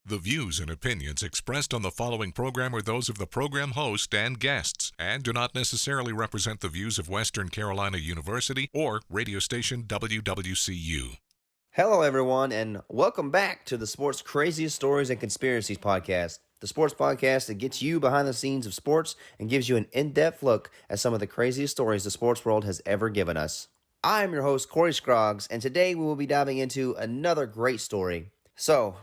The views and opinions expressed on the following program are those of the program host and guests, and do not necessarily represent the views of Western Carolina University or radio station WWCU. Hello, everyone, and welcome back to the Sports Crazy Stories and Conspiracies podcast, the sports podcast that gets you behind the scenes of sports and gives you an in-depth look at some of the craziest stories the sports world has ever given us. I am your host, Corey Scroggs, and today we will be diving into another great story. So,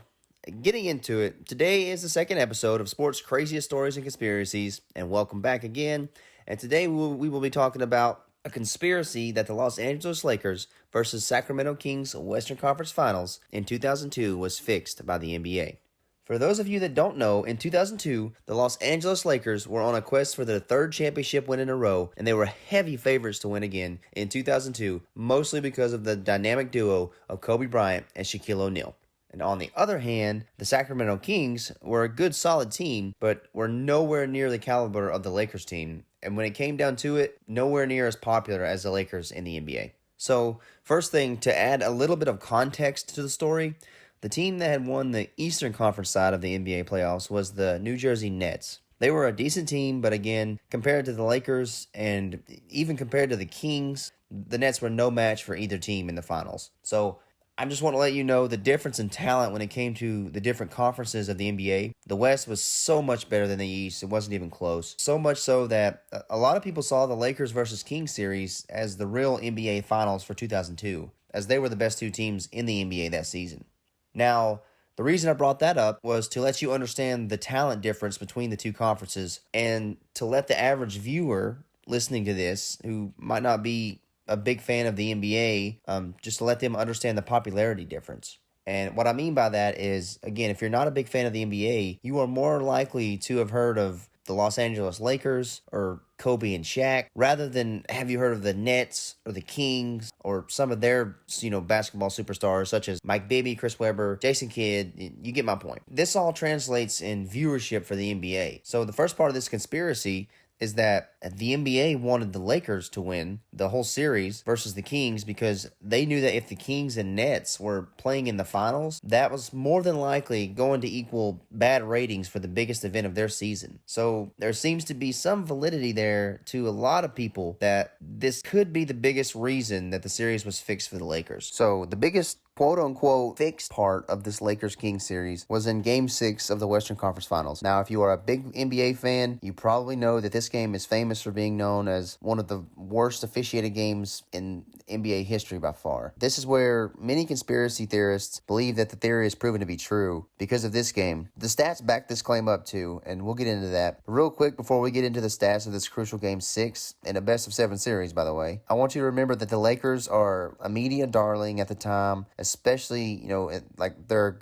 getting into it, today is the second episode of Sports Craziest Stories and Conspiracies, and welcome back again. And today we will be talking about a conspiracy that the Los Angeles Lakers versus Sacramento Kings Western Conference Finals in 2002 was fixed by the NBA. For those of you that don't know, in 2002, the Los Angeles Lakers were on a quest for their third championship win in a row, and they were heavy favorites to win again in 2002, mostly because of the dynamic duo of Kobe Bryant and Shaquille O'Neal. And on the other hand, the Sacramento Kings were a good, solid team, but were nowhere near the caliber of the Lakers team. And when it came down to it, nowhere near as popular as the Lakers in the NBA. So, first thing, to add a little bit of context to the story, the team that had won the Eastern Conference side of the NBA playoffs was the New Jersey Nets. They were a decent team, but again, compared to the Lakers and even compared to the Kings, the Nets were no match for either team in the finals. So, I just want to let you know the difference in talent when it came to the different conferences of the NBA. The West was so much better than the East. It wasn't even close. So much so that a lot of people saw the Lakers versus Kings series as the real NBA Finals for 2002, as they were the best two teams in the NBA that season. Now, the reason I brought that up was to let you understand the talent difference between the two conferences and to let the average viewer listening to this, who might not be a big fan of the NBA, just to let them understand the popularity difference. And what I mean by that is, again, if you're not a big fan of the NBA, you are more likely to have heard of the Los Angeles Lakers or Kobe and Shaq, rather than have you heard of the Nets or the Kings or some of their, basketball superstars such as Mike Bibby, Chris Webber, Jason Kidd. You get my point. This all translates in viewership for the NBA. So the first part of this conspiracy is that the NBA wanted the Lakers to win the whole series versus the Kings because they knew that if the Kings and Nets were playing in the finals, that was more than likely going to equal bad ratings for the biggest event of their season. So there seems to be some validity there to a lot of people that this could be the biggest reason that the series was fixed for the Lakers. So the biggest quote-unquote fixed part of this Lakers-Kings series was in Game 6 of the Western Conference Finals. Now, if you are a big NBA fan, you probably know that this game is famous for being known as one of the worst officiated games in NBA history by far. This is where many conspiracy theorists believe that the theory is proven to be true because of this game. The stats back this claim up too, and we'll get into that. Real quick, before we get into the stats of this crucial Game 6, in a best-of-7 series, by the way, I want you to remember that the Lakers are a media darling at the time, especially, like they're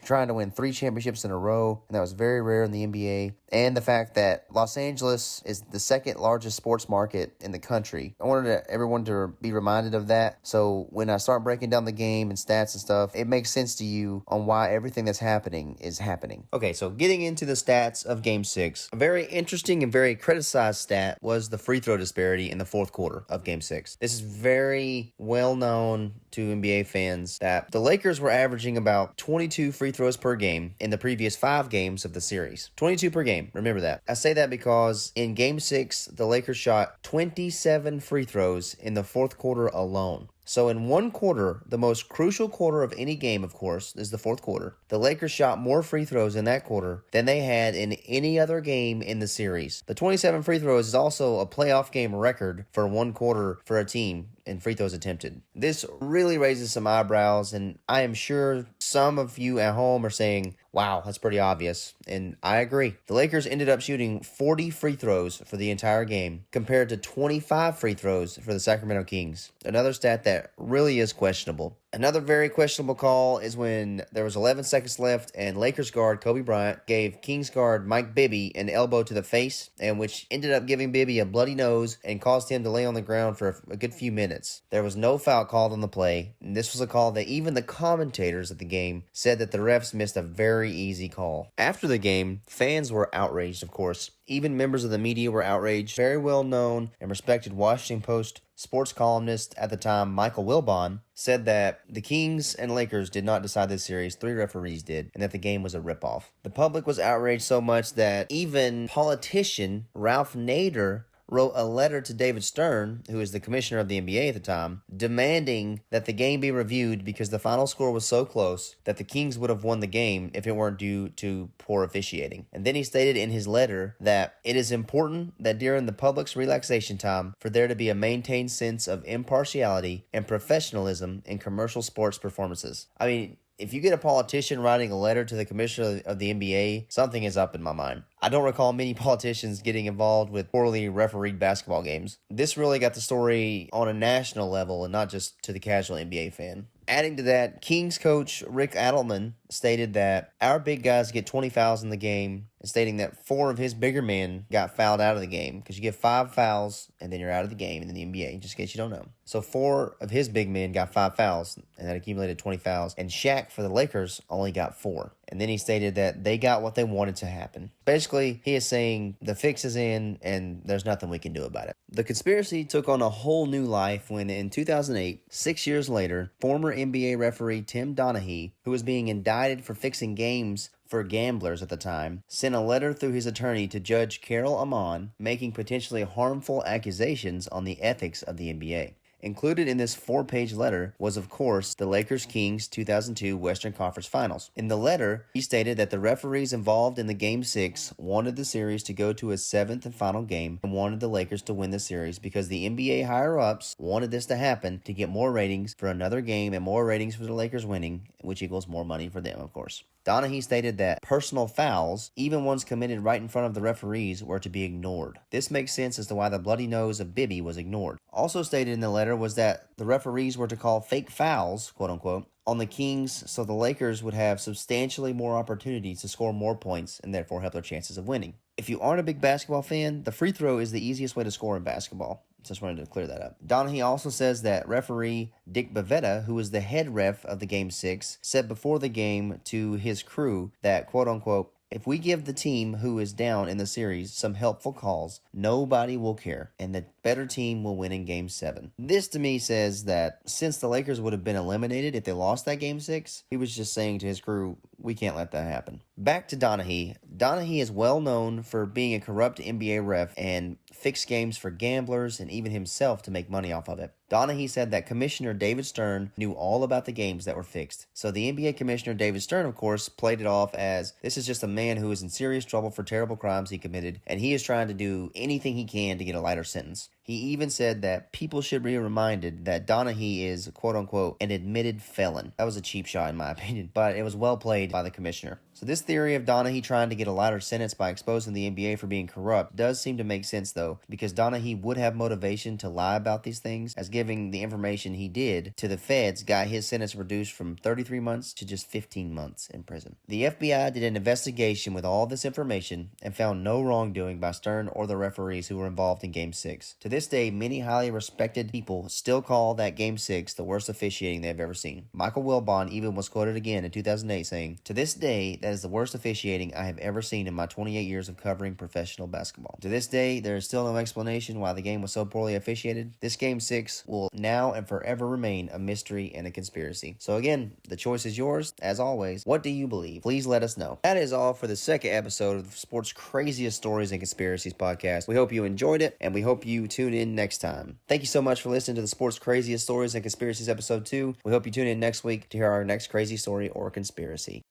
trying to win 3 championships in a row, and that was very rare in the NBA. And the fact that Los Angeles is the second largest sports market in the country. I wanted everyone to be reminded of that. So when I start breaking down the game and stats and stuff, it makes sense to you on why everything that's happening is happening. Okay, so getting into the stats of Game 6. A very interesting and very criticized stat was the free throw disparity in the fourth quarter of Game 6. This is very well known to NBA fans that the Lakers were averaging about 22 free throws per game in the previous 5 games of the series. 22 per game. Remember that. I say that because in Game 6, the Lakers shot 27 free throws in the fourth quarter alone. So in one quarter, the most crucial quarter of any game, of course, is the fourth quarter. The Lakers shot more free throws in that quarter than they had in any other game in the series. The 27 free throws is also a playoff game record for one quarter for a team in free throws attempted. This really raises some eyebrows, and I am sure some of you at home are saying, wow, that's pretty obvious. And I agree. The Lakers ended up shooting 40 free throws for the entire game compared to 25 free throws for the Sacramento Kings. Another stat that really is questionable. Another very questionable call is when there was 11 seconds left and Lakers guard Kobe Bryant gave Kings guard Mike Bibby an elbow to the face, and which ended up giving Bibby a bloody nose and caused him to lay on the ground for a good few minutes. There was no foul called on the play, and this was a call that even the commentators at the game said that the refs missed a very easy call. After the game, fans were outraged, of course. Even members of the media were outraged. Very well known and respected Washington Post sports columnist at the time, Michael Wilbon, said that the Kings and Lakers did not decide this series, 3 referees did, and that the game was a ripoff. The public was outraged so much that even politician Ralph Nader wrote a letter to David Stern, who is the commissioner of the NBA at the time, demanding that the game be reviewed because the final score was so close that the Kings would have won the game if it weren't due to poor officiating. And then he stated in his letter that it is important that during the public's relaxation time for there to be a maintained sense of impartiality and professionalism in commercial sports performances. I mean, if you get a politician writing a letter to the commissioner of the NBA, something is up in my mind. I don't recall many politicians getting involved with poorly refereed basketball games. This really got the story on a national level and not just to the casual NBA fan. Adding to that, Kings coach Rick Adelman stated that our big guys get 20 fouls in the game, and stating that 4 of his bigger men got fouled out of the game because you get 5 fouls and then you're out of the game in the NBA, just in case you don't know. So 4 of his big men got 5 fouls, and that accumulated 20 fouls, and Shaq for the Lakers only got 4. And then he stated that they got what they wanted to happen. Basically, he is saying the fix is in and there's nothing we can do about it. The conspiracy took on a whole new life when in 2008, 6 years later, former NBA referee Tim Donaghy, who was being indicted for fixing games for gamblers at the time, sent a letter through his attorney to Judge Carol Amon making potentially harmful accusations on the ethics of the NBA. Included in this 4-page letter was, of course, the Lakers-Kings 2002 Western Conference Finals. In the letter, he stated that the referees involved in the Game 6 wanted the series to go to a 7th and final game and wanted the Lakers to win the series because the NBA higher-ups wanted this to happen to get more ratings for another game and more ratings for the Lakers winning, which equals more money for them, of course. Donaghy stated that personal fouls, even ones committed right in front of the referees, were to be ignored. This makes sense as to why the bloody nose of Bibby was ignored. Also stated in the letter was that the referees were to call fake fouls, quote-unquote, on the Kings so the Lakers would have substantially more opportunities to score more points and therefore help their chances of winning. If you aren't a big basketball fan, the free throw is the easiest way to score in basketball. Just wanted to clear that up. Donaghy also says that referee Dick Bavetta, who was the head ref of the Game 6, said before the game to his crew that, quote-unquote, if we give the team who is down in the series some helpful calls, nobody will care, and the better team will win in Game 7. This to me says that since the Lakers would have been eliminated if they lost that Game 6, he was just saying to his crew, we can't let that happen. Back to Donaghy. Donaghy is well known for being a corrupt NBA ref and fixed games for gamblers and even himself to make money off of it. Donaghy said that Commissioner David Stern knew all about the games that were fixed. So the NBA Commissioner David Stern, of course, played it off as this is just a man who is in serious trouble for terrible crimes he committed, and he is trying to do anything he can to get a lighter sentence. He even said that people should be reminded that Donaghy is, quote-unquote, an admitted felon. That was a cheap shot in my opinion, but it was well played by the commissioner. So this theory of Donaghy trying to get a lighter sentence by exposing the NBA for being corrupt does seem to make sense though, because Donaghy would have motivation to lie about these things, as giving the information he did to the feds got his sentence reduced from 33 months to just 15 months in prison. The FBI did an investigation with all this information and found no wrongdoing by Stern or the referees who were involved in Game 6. To this day, many highly respected people still call that Game 6 the worst officiating they've ever seen. Michael Wilbon even was quoted again in 2008 saying, to this day, that is the worst officiating I have ever seen in my 28 years of covering professional basketball. To this day, there is still no explanation why the game was so poorly officiated. This Game 6 will now and forever remain a mystery and a conspiracy. So again, the choice is yours. As always, what do you believe? Please let us know. That is all for the second episode of the Sports Craziest Stories and Conspiracies podcast. We hope you enjoyed it, and we hope you tune in next time. Thank you so much for listening to the Sports Craziest Stories and Conspiracies episode 2. We hope you tune in next week to hear our next crazy story or conspiracy.